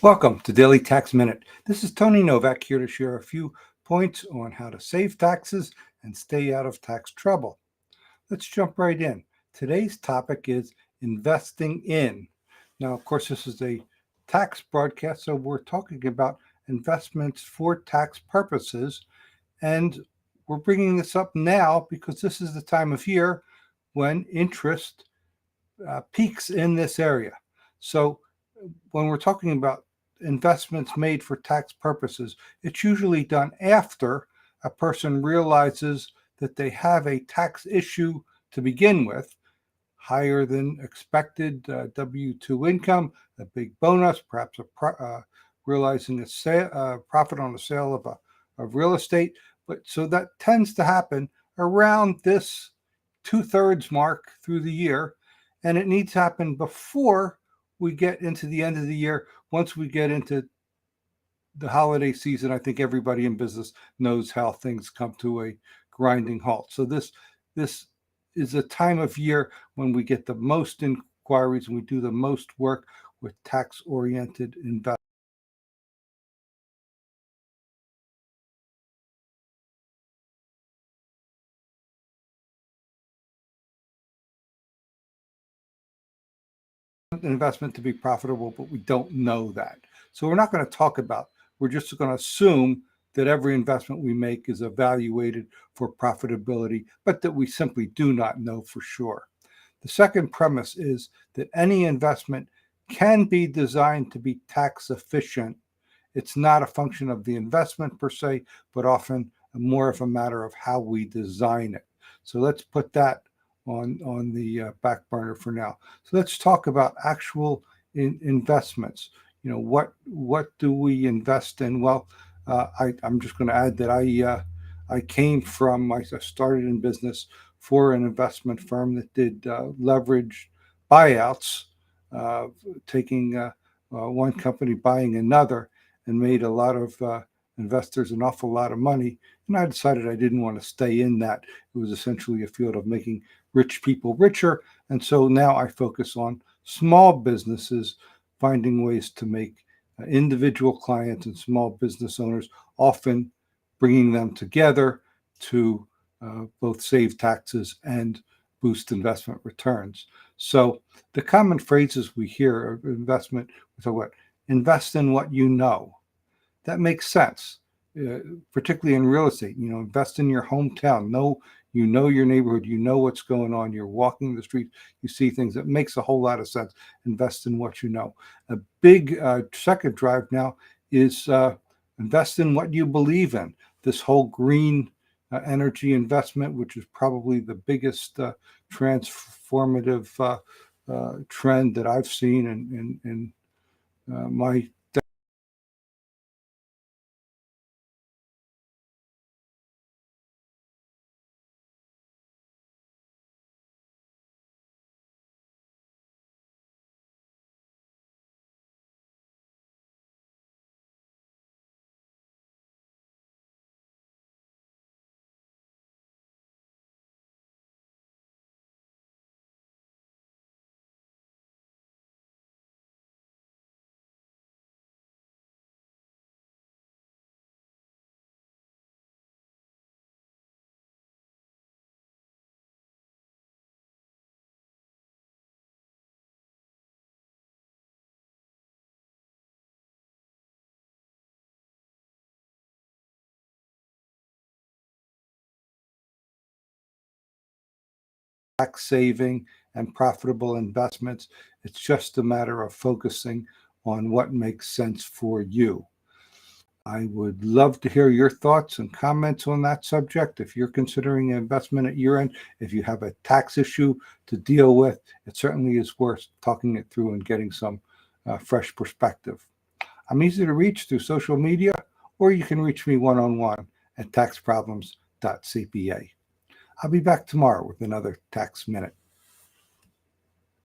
Welcome to Daily Tax Minute. This is Tony Novak here to share a few points on how to save taxes and stay out of tax trouble. Let's jump right in. Today's topic is investing in. Now, of course, this is a tax broadcast, so we're talking about investments for tax purposes. And we're bringing this up now because this is the time of year when interest peaks in this area. So when we're talking about investments made for tax purposes, it's usually done after a person realizes that they have a tax issue to begin with, higher than expected W-2 income, a big bonus, perhaps realizing a profit on the sale of real estate. But so that tends to happen around this 2/3 mark through the year, and it needs to happen before we get into the end of the year. Once we get into the holiday season, I think everybody in business knows how things come to a grinding halt. So this is a time of year when we get the most inquiries and we do the most work with tax-oriented investment. Investment to be profitable, but we don't know that. So we're not going to talk about, we're just going to assume that every investment we make is evaluated for profitability, but that we simply do not know for sure. The second premise is that any investment can be designed to be tax efficient. It's not a function of the investment per se, but often more of a matter of how we design it. So let's put that on the back burner for now. So let's talk about actual investments. You know, what do we invest in? Well, I'm just going to add that I started in business for an investment firm that did leverage buyouts, taking one company buying another, and made a lot of investors an awful lot of money. And I decided I didn't want to stay in that. It was essentially a field of making rich people richer. And so now I focus on small businesses, finding ways to make individual clients and small business owners, often bringing them together to both save taxes and boost investment returns. So the common phrases we hear of investment, we talk about invest in what you know. That makes sense, particularly in real estate. You know, invest in your hometown. You know your neighborhood. You know what's going on. You're walking the street. You see things. That makes a whole lot of sense. Invest in what you know. A big second drive now is invest in what you believe in. This whole green energy investment, which is probably the biggest transformative trend that I've seen in my tax saving and profitable investments. It's just a matter of focusing on what makes sense for you. I would love to hear your thoughts and comments on that subject. If you're considering an investment at your end, if you have a tax issue to deal with, it certainly is worth talking it through and getting some fresh perspective. I'm easy to reach through social media, or you can reach me one-on-one at taxproblems.cpa. I'll be back tomorrow with another Tax Minute.